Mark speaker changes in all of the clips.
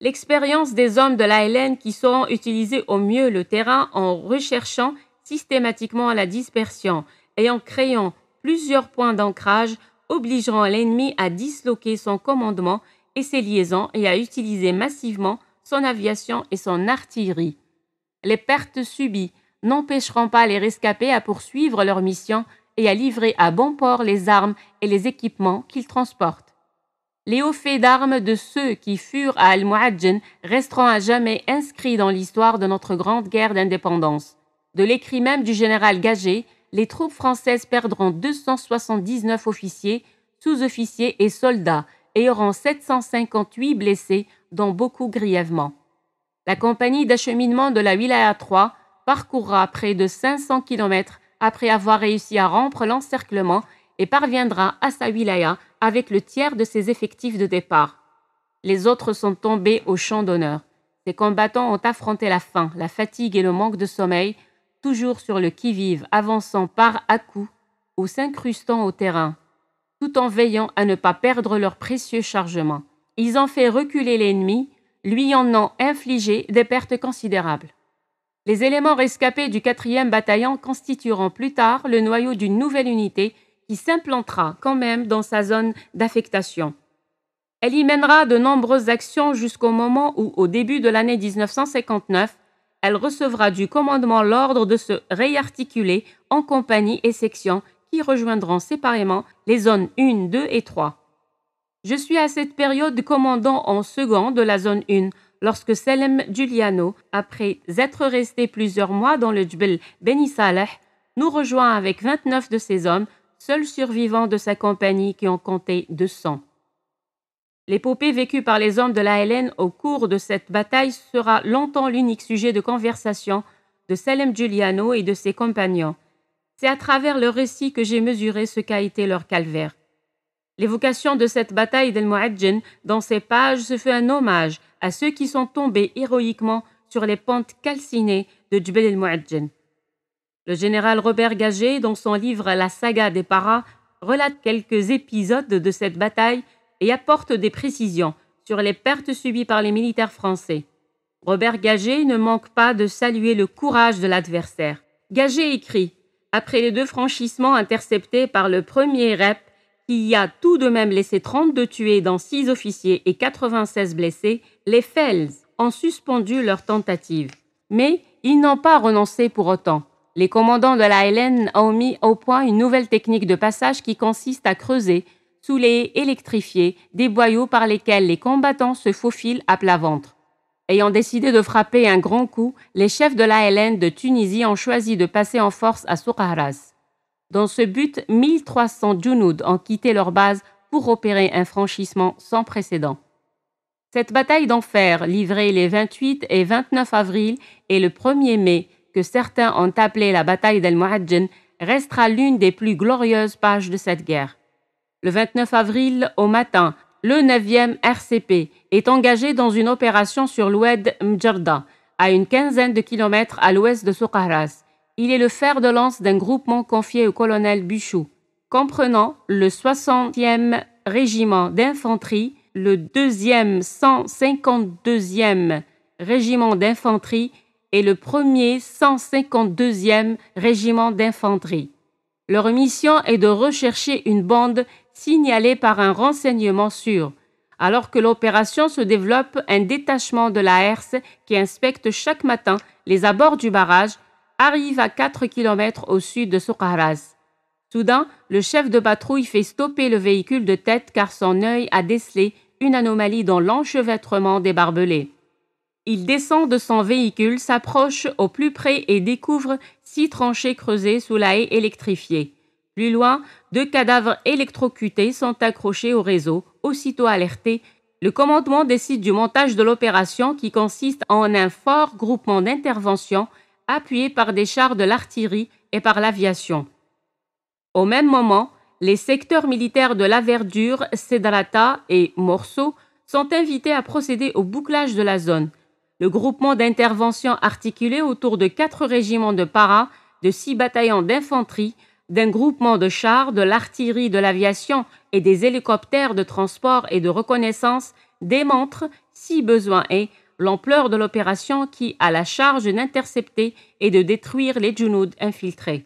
Speaker 1: L'expérience des hommes de l'ALN qui sauront utiliser au mieux le terrain en recherchant systématiquement la dispersion et en créant plusieurs points d'ancrage obligeront l'ennemi à disloquer son commandement et ses liaisons et à utiliser massivement son aviation et son artillerie. Les pertes subies n'empêcheront pas les rescapés à poursuivre leur mission et à livrer à bon port les armes et les équipements qu'ils transportent. Les hauts faits d'armes de ceux qui furent à Al-Mu'adjan resteront à jamais inscrits dans l'histoire de notre grande guerre d'indépendance. De l'écrit même du général Gagé, les troupes françaises perdront 279 officiers, sous-officiers et soldats et auront 758 blessés, dont beaucoup grièvement. La compagnie d'acheminement de la Wilaya 3 parcourra près de 500 km après avoir réussi à rompre l'encerclement et parviendra à sa wilaya avec le tiers de ses effectifs de départ. Les autres sont tombés au champ d'honneur. Ces combattants ont affronté la faim, la fatigue et le manque de sommeil, toujours sur le qui-vive, avançant par à-coups ou s'incrustant au terrain, tout en veillant à ne pas perdre leur précieux chargement. Ils ont fait reculer l'ennemi, lui en ont infligé des pertes considérables. Les éléments rescapés du 4e bataillon constitueront plus tard le noyau d'une nouvelle unité qui s'implantera quand même dans sa zone d'affectation. Elle y mènera de nombreuses actions jusqu'au moment où, au début de l'année 1959, elle recevra du commandement l'ordre de se réarticuler en compagnies et sections qui rejoindront séparément les zones 1, 2 et 3. Je suis à cette période commandant en second de la zone 1 lorsque Salem Giuliano, après être resté plusieurs mois dans le Djbel Beni Saleh, nous rejoint avec 29 de ses hommes, seuls survivants de sa compagnie qui ont compté 200. L'épopée vécue par les hommes de l'ALN au cours de cette bataille sera longtemps l'unique sujet de conversation de Salem Giuliano et de ses compagnons. C'est à travers le récit que j'ai mesuré ce qu'a été leur calvaire. L'évocation de cette bataille d'Al-Mu'adjan dans ces pages se fait un hommage à ceux qui sont tombés héroïquement sur les pentes calcinées de Djbel el-Mu'adjan. Le général Robert Gagé, dans son livre La saga des paras, relate quelques épisodes de cette bataille et apporte des précisions sur les pertes subies par les militaires français. Robert Gagé ne manque pas de saluer le courage de l'adversaire. Gagé écrit « Après les 2 franchissements interceptés par le premier REP, qui a tout de même laissé 32 tués dont 6 officiers et 96 blessés, les Fels ont suspendu leur tentative. Mais ils n'ont pas renoncé pour autant. Les commandants de la LN ont mis au point une nouvelle technique de passage qui consiste à creuser, sous les haies électrifiées, des boyaux par lesquels les combattants se faufilent à plat ventre. Ayant décidé de frapper un grand coup, les chefs de l'ALN de Tunisie ont choisi de passer en force à Soukharas. Dans ce but, 1300 Junoud ont quitté leur base pour opérer un franchissement sans précédent. Cette bataille d'enfer, livrée les 28 et 29 avril et le 1er mai, que certains ont appelée la bataille d'Al-Mu'adjan, restera l'une des plus glorieuses pages de cette guerre. Le 29 avril, au matin, le 9e RCP est engagé dans une opération sur l'oued Mdjarda, à une quinzaine de kilomètres à l'ouest de Soukharas. Il est le fer de lance d'un groupement confié au colonel Buchou, comprenant le 60e régiment d'infanterie, le 2e 152e régiment d'infanterie et le 1er 152e régiment d'infanterie. Leur mission est de rechercher une bande signalée par un renseignement sûr. Alors que l'opération se développe, un détachement de la HERS qui inspecte chaque matin les abords du barrage arrive à 4 km au sud de Soukharas. Soudain, le chef de patrouille fait stopper le véhicule de tête car son œil a décelé une anomalie dans l'enchevêtrement des barbelés. Il descend de son véhicule, s'approche au plus près et découvre 6 tranchées creusées sous la haie électrifiée. Plus loin, 2 cadavres électrocutés sont accrochés au réseau. Aussitôt alerté, le commandement décide du montage de l'opération qui consiste en un fort groupement d'intervention appuyé par des chars de l'artillerie et par l'aviation. Au même moment, les secteurs militaires de La Verdure, Cedrata et Morceau sont invités à procéder au bouclage de la zone. Le groupement d'intervention articulé autour de 4 régiments de paras, de 6 bataillons d'infanterie, d'un groupement de chars, de l'artillerie, de l'aviation et des hélicoptères de transport et de reconnaissance démontre, si besoin est, l'ampleur de l'opération qui a la charge d'intercepter et de détruire les Junouds infiltrés.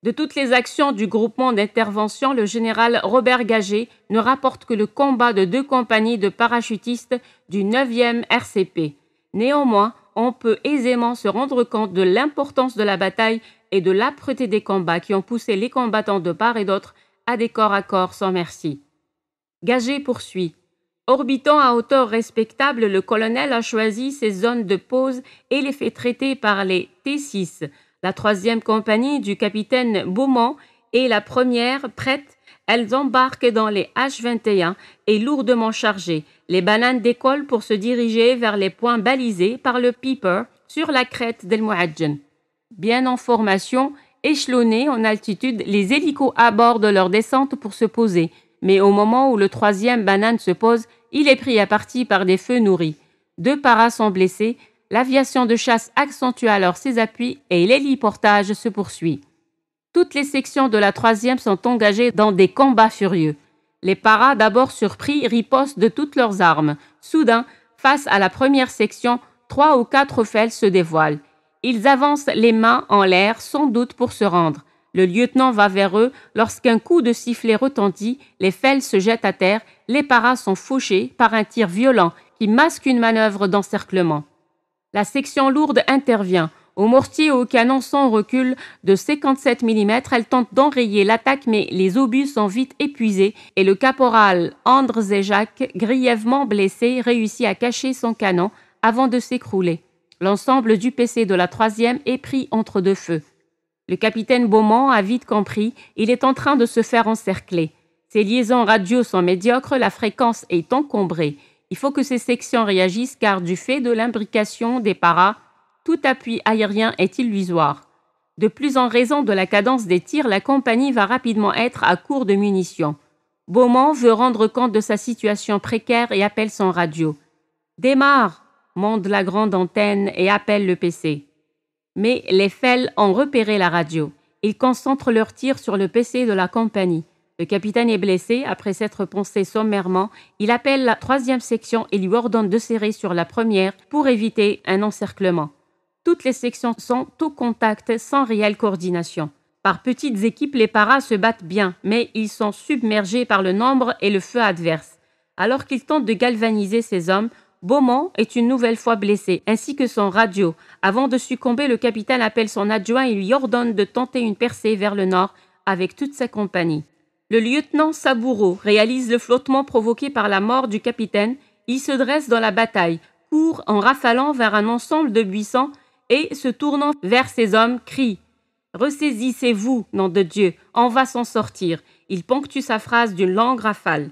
Speaker 1: De toutes les actions du groupement d'intervention, le général Robert Gagé ne rapporte que le combat de 2 compagnies de parachutistes du 9e RCP. Néanmoins, on peut aisément se rendre compte de l'importance de la bataille et de l'âpreté des combats qui ont poussé les combattants de part et d'autre à des corps à corps sans merci. Gagé poursuit. Orbitant à hauteur respectable, le colonel a choisi ses zones de pause et les fait traiter par les T6. La 3e compagnie du capitaine Beaumont et la première prête, elles embarquent dans les H-21 et lourdement chargées. Les bananes décollent pour se diriger vers les points balisés par le Piper sur la crête d'El Mouadjen. Bien en formation, échelonnés en altitude, les hélicos abordent leur descente pour se poser. Mais au moment où le 3e banane se pose, il est pris à partie par des feux nourris. 2 paras sont blessés, l'aviation de chasse accentue alors ses appuis et l'héliportage se poursuit. Toutes les sections de la 3e sont engagées dans des combats furieux. Les paras, d'abord surpris, ripostent de toutes leurs armes. Soudain, face à la première section, 3 ou 4 fels se dévoilent. Ils avancent les mains en l'air, sans doute pour se rendre. Le lieutenant va vers eux. Lorsqu'un coup de sifflet retentit, les fels se jettent à terre. Les paras sont fauchés par un tir violent qui masque une manœuvre d'encerclement. La section lourde intervient. Au mortier et au canon sans recul de 57 mm, elle tente d'enrayer l'attaque, mais les obus sont vite épuisés et le caporal Andrzejak, grièvement blessé, réussit à cacher son canon avant de s'écrouler. L'ensemble du PC de la 3e est pris entre 2 feux. Le capitaine Beaumont a vite compris, il est en train de se faire encercler. Ses liaisons radio sont médiocres, la fréquence est encombrée. Il faut que ces sections réagissent car du fait de l'imbrication des paras, tout appui aérien est illusoire. De plus en raison de la cadence des tirs, la compagnie va rapidement être à court de munitions. Beaumont veut rendre compte de sa situation précaire et appelle son radio. « Démarre !» monte la grande antenne et appelle le PC. Mais les fels ont repéré la radio. Ils concentrent leurs tirs sur le PC de la compagnie. Le capitaine est blessé. Après s'être poncé sommairement, il appelle la 3e section et lui ordonne de serrer sur la première pour éviter un encerclement. Toutes les sections sont au contact sans réelle coordination. Par petites équipes, les paras se battent bien, mais ils sont submergés par le nombre et le feu adverse. Alors qu'ils tentent de galvaniser ces hommes, Beaumont est une nouvelle fois blessé, ainsi que son radio. Avant de succomber, le capitaine appelle son adjoint et lui ordonne de tenter une percée vers le nord avec toute sa compagnie. Le lieutenant Saboureau réalise le flottement provoqué par la mort du capitaine. Il se dresse dans la bataille, court en rafalant vers un ensemble de buissons et, se tournant vers ses hommes, crie « Ressaisissez-vous, nom de Dieu, on va s'en sortir ». Il ponctue sa phrase d'une longue rafale.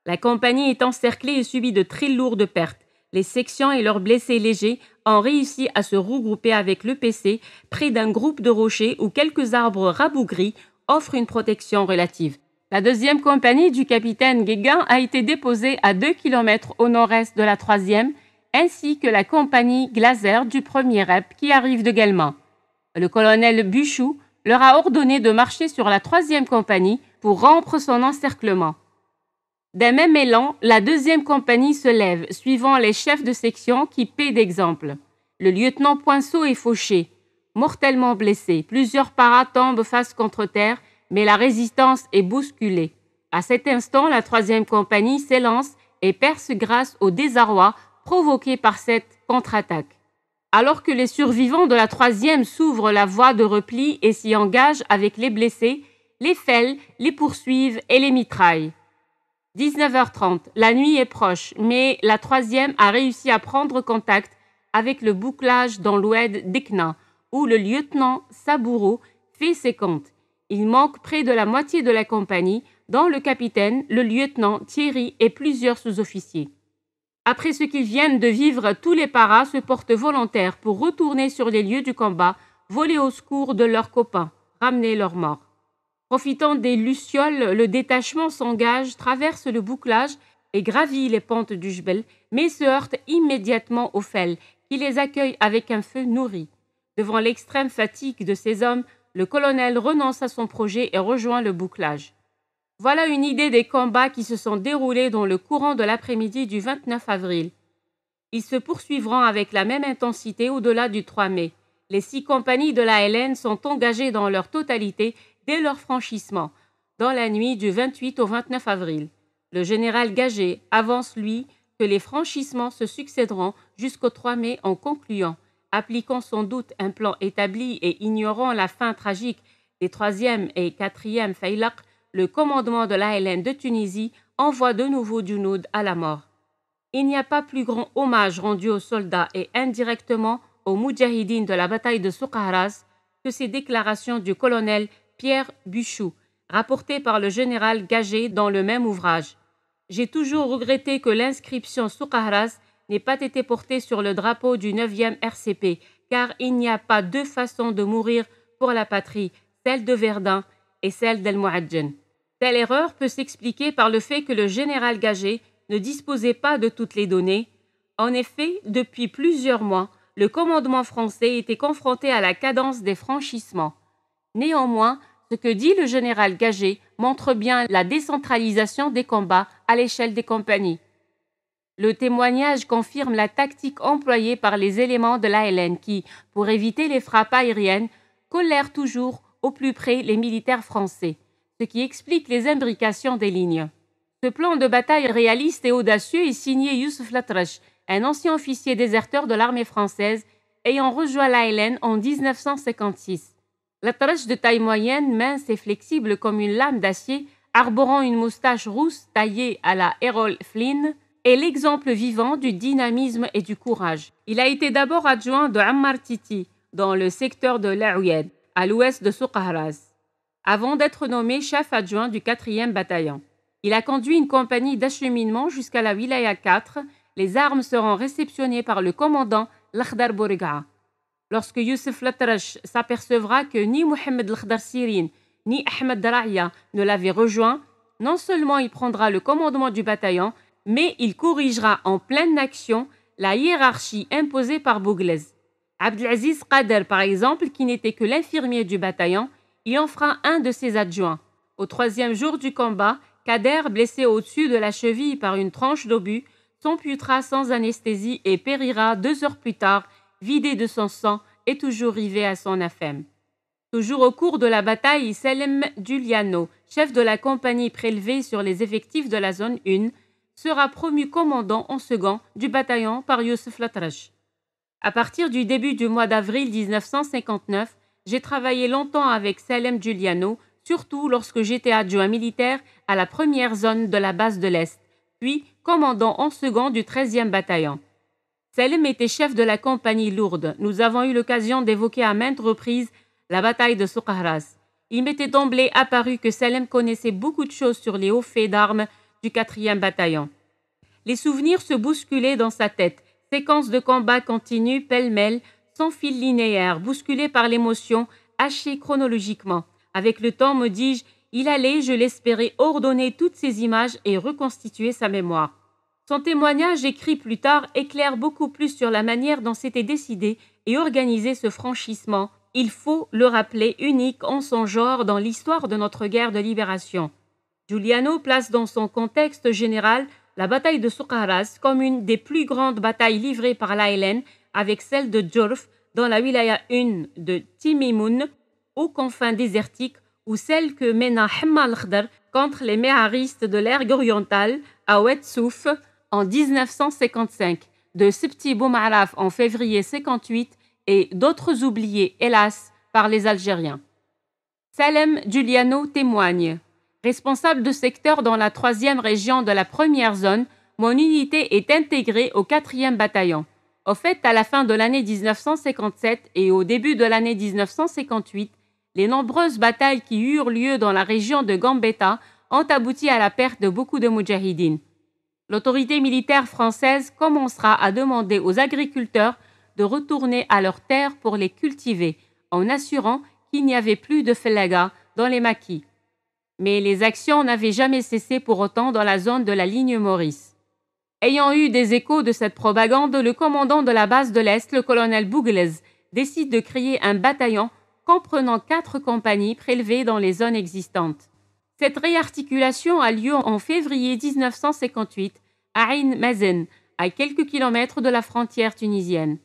Speaker 1: La compagnie est encerclée et subit de très lourdes pertes. Les sections et leurs blessés légers ont réussi à se regrouper avec le PC près d'un groupe de rochers où quelques arbres rabougris offrent une protection relative. La 2e compagnie du capitaine Guégan a été déposée à 2 km au nord-est de la 3e, ainsi que la compagnie Glaser du 1er REP qui arrive de Guelmant. Le colonel Buchou leur a ordonné de marcher sur la 3e compagnie pour rompre son encerclement. D'un même élan, la 2e compagnie se lève, suivant les chefs de section qui paient d'exemple. Le lieutenant Poinceau est fauché, mortellement blessé. Plusieurs paras tombent face contre terre, mais la résistance est bousculée. À cet instant, la 3e compagnie s'élance et perce grâce au désarroi provoqué par cette contre-attaque. Alors que les survivants de la 3e s'ouvrent la voie de repli et s'y engagent avec les blessés, les fels les poursuivent et les mitraillent. 19h30, la nuit est proche, mais la 3e a réussi à prendre contact avec le bouclage dans l'oued d'Ekna, où le lieutenant Saboureau fait ses comptes. Il manque près de la moitié de la compagnie, dont le capitaine, le lieutenant Thierry et plusieurs sous-officiers. Après ce qu'ils viennent de vivre, tous les paras se portent volontaires pour retourner sur les lieux du combat, voler au secours de leurs copains, ramener leurs morts. Profitant des lucioles, le détachement s'engage, traverse le bouclage et gravit les pentes du Jbel, mais se heurte immédiatement aux fels, qui les accueillent avec un feu nourri. Devant l'extrême fatigue de ces hommes, le colonel renonce à son projet et rejoint le bouclage. Voilà une idée des combats qui se sont déroulés dans le courant de l'après-midi du 29 avril. Ils se poursuivront avec la même intensité au-delà du 3 mai. Les 6 compagnies de l'ALN sont engagées dans leur totalité dès leur franchissement, dans la nuit du 28 au 29 avril. Le général Gagé avance, lui, que les franchissements se succéderont jusqu'au 3 mai en concluant, appliquant sans doute un plan établi et ignorant la fin tragique des 3e et 4e Faylaq, le commandement de l'ALN de Tunisie envoie de nouveau Junoud à la mort. Il n'y a pas plus grand hommage rendu aux soldats et indirectement aux moudjahidines de la bataille de Souk-Ahraz que ces déclarations du colonel Pierre Buchou, rapportées par le général Gagé dans le même ouvrage. J'ai toujours regretté que l'inscription Souk-Ahraz n'ait pas été portée sur le drapeau du 9e RCP, car il n'y a pas 2 façons de mourir pour la patrie, celle de Verdun et celle d'El Mouadjen. Telle erreur peut s'expliquer par le fait que le général Gagé ne disposait pas de toutes les données. En effet, depuis plusieurs mois, le commandement français était confronté à la cadence des franchissements. Néanmoins, ce que dit le général Gagé montre bien la décentralisation des combats à l'échelle des compagnies. Le témoignage confirme la tactique employée par les éléments de l'ALN qui, pour éviter les frappes aériennes, collèrent toujours au plus près les militaires français, ce qui explique les imbrications des lignes. Ce plan de bataille réaliste et audacieux est signé Youssef Latrache, un ancien officier déserteur de l'armée française ayant rejoint l'ALN en 1956. Latrache de taille moyenne, mince et flexible comme une lame d'acier, arborant une moustache rousse taillée à la Errol Flynn, est l'exemple vivant du dynamisme et du courage. Il a été d'abord adjoint de Ammar Titi, dans le secteur de l'Aouyed, à l'ouest de Souk-Ahraz, avant d'être nommé chef adjoint du 4e bataillon. Il a conduit une compagnie d'acheminement jusqu'à la Wilaya 4. Les armes seront réceptionnées par le commandant Lakhdar Bourga. Lorsque Youssef Latrache s'apercevra que ni Mohamed Lakhdar Sirin ni Ahmed Daraya ne l'avaient rejoint, non seulement il prendra le commandement du bataillon, mais il corrigera en pleine action la hiérarchie imposée par Bouglez. Abdelaziz Qader, par exemple, qui n'était que l'infirmier du bataillon, il en fera un de ses adjoints. Au 3e jour du combat, Kader, blessé au-dessus de la cheville par une tranche d'obus, s'amputera sans anesthésie et périra 2 heures plus tard, vidé de son sang et toujours rivé à son aphème. Toujours au cours de la bataille, Selem Giuliano, chef de la compagnie prélevée sur les effectifs de la zone 1, sera promu commandant en second du bataillon par Youssef Latrache. À partir du début du mois d'avril 1959, j'ai travaillé longtemps avec Selem Giuliano, surtout lorsque j'étais adjoint militaire à la première zone de la base de l'Est, puis commandant en second du 13e bataillon. Selem était chef de la compagnie lourde. Nous avons eu l'occasion d'évoquer à maintes reprises la bataille de Souk-Ahraz. Il m'était d'emblée apparu que Selem connaissait beaucoup de choses sur les hauts faits d'armes du 4e bataillon. Les souvenirs se bousculaient dans sa tête, séquences de combats continues, pêle-mêle, sans fil linéaire, bousculées par l'émotion, hachées chronologiquement. Avec le temps, me dis-je, il allait, je l'espérais, ordonner toutes ces images et reconstituer sa mémoire. Son témoignage, écrit plus tard, éclaire beaucoup plus sur la manière dont s'était décidé et organisé ce franchissement. Il faut le rappeler, unique en son genre dans l'histoire de notre guerre de libération. Giuliano place dans son contexte général la bataille de Souk-Ahraz comme une des plus grandes batailles livrées par l'ALN avec celle de Djorf dans la wilaya 1 de Timimoun, aux confins désertiques, ou celle que mena Hamma al-Khdar contre les méharistes de l'Ergue orientale à Oued Souf en 1955, de Septi Boumaraf en février 58 et d'autres oubliés, hélas, par les Algériens. Selem Giuliano témoigne. Responsable de secteur dans la 3e région de la première zone, mon unité est intégrée au 4e bataillon. Au fait, à la fin de l'année 1957 et au début de l'année 1958, les nombreuses batailles qui eurent lieu dans la région de Gambetta ont abouti à la perte de beaucoup de moudjahidines. L'autorité militaire française commencera à demander aux agriculteurs de retourner à leurs terres pour les cultiver, en assurant qu'il n'y avait plus de felaga dans les maquis. Mais les actions n'avaient jamais cessé pour autant dans la zone de la ligne Maurice. Ayant eu des échos de cette propagande, le commandant de la base de l'Est, le colonel Bouglez, décide de créer un bataillon comprenant 4 compagnies prélevées dans les zones existantes. Cette réarticulation a lieu en février 1958 à Ain Mazen, à quelques kilomètres de la frontière tunisienne.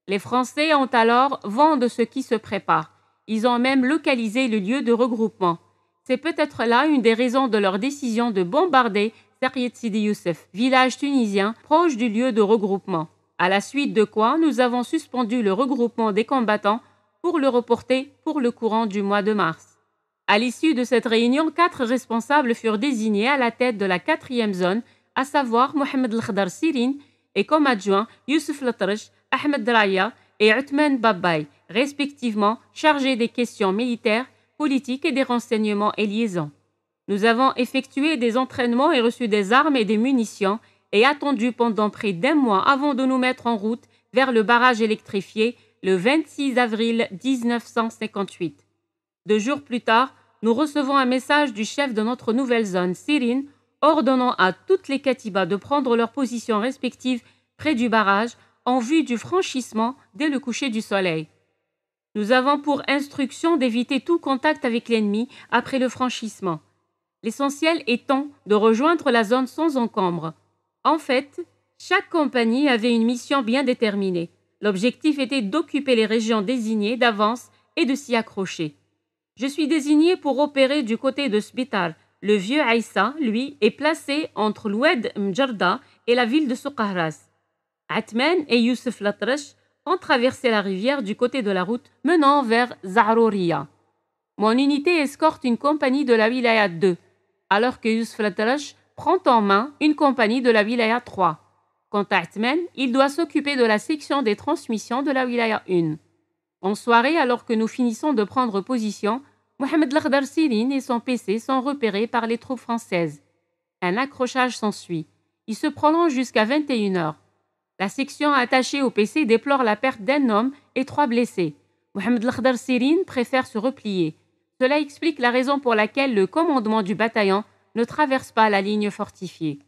Speaker 1: Les Français ont alors vent de ce qui se prépare. Ils ont même localisé le lieu de regroupement. C'est peut-être là une des raisons de leur décision de bombarder Sariyet Sidi Youssef, village tunisien proche du lieu de regroupement. À la suite de quoi, nous avons suspendu le regroupement des combattants pour le reporter pour le courant du mois de mars. À l'issue de cette réunion, 4 responsables furent désignés à la tête de la 4e zone, à savoir Mohamed El-Khdar Sirin et comme adjoint Youssef Latrache, Ahmed Draya et Othman Babay, respectivement chargés des questions militaires, politiques et des renseignements et liaisons. Nous avons effectué des entraînements et reçu des armes et des munitions et attendu pendant près d'1 mois avant de nous mettre en route vers le barrage électrifié le 26 avril 1958. 2 jours plus tard, nous recevons un message du chef de notre nouvelle zone, Sirin, ordonnant à toutes les katibas de prendre leurs positions respectives près du barrage en vue du franchissement dès le coucher du soleil. Nous avons pour instruction d'éviter tout contact avec l'ennemi après le franchissement. L'essentiel étant de rejoindre la zone sans encombre. En fait, chaque compagnie avait une mission bien déterminée. L'objectif était d'occuper les régions désignées d'avance et de s'y accrocher. Je suis désigné pour opérer du côté de Sbitar. Le vieux Aïssa, lui, est placé entre l'Oued Mjarda et la ville de Souqahras. Atman et Youssef Latrache ont traversé la rivière du côté de la route menant vers Zaharouriya. Mon unité escorte une compagnie de la Wilaya 2, alors que Youssef Latrache prend en main une compagnie de la Wilaya 3. Quant à Atman, il doit s'occuper de la section des transmissions de la Wilaya 1. En soirée, alors que nous finissons de prendre position, Mohamed El-Khdar Sirin et son PC sont repérés par les troupes françaises. Un accrochage s'ensuit. Il se prolonge jusqu'à 21h. La section attachée au PC déplore la perte d'1 homme et 3 blessés. Mohamed El-Khdar Sirin préfère se replier. Cela explique la raison pour laquelle le commandement du bataillon ne traverse pas la ligne fortifiée.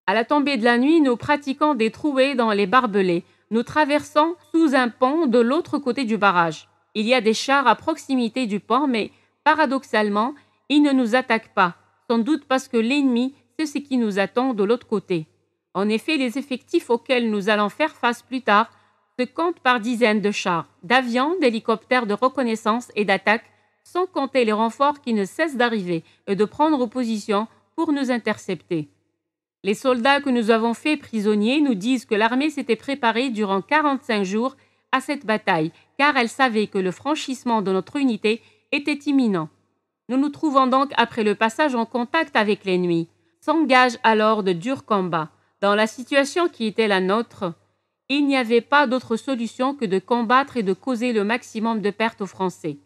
Speaker 1: À la tombée de la nuit, nous pratiquons des trouées dans les barbelés. Nous traversons sous un pont de l'autre côté du barrage. Il y a des chars à proximité du pont, mais paradoxalement, ils ne nous attaquent pas, sans doute parce que l'ennemi sait ce qui nous attend de l'autre côté. En effet, les effectifs auxquels nous allons faire face plus tard se comptent par dizaines de chars, d'avions, d'hélicoptères de reconnaissance et d'attaque, sans compter les renforts qui ne cessent d'arriver et de prendre position pour nous intercepter. Les soldats que nous avons faits prisonniers nous disent que l'armée s'était préparée durant 45 jours à cette bataille, car elle savait que le franchissement de notre unité était imminent. Nous nous trouvons donc après le passage en contact avec l'ennemi. S'engagent alors de durs combats. Dans la situation qui était la nôtre, il n'y avait pas d'autre solution que de combattre et de causer le maximum de pertes aux Français.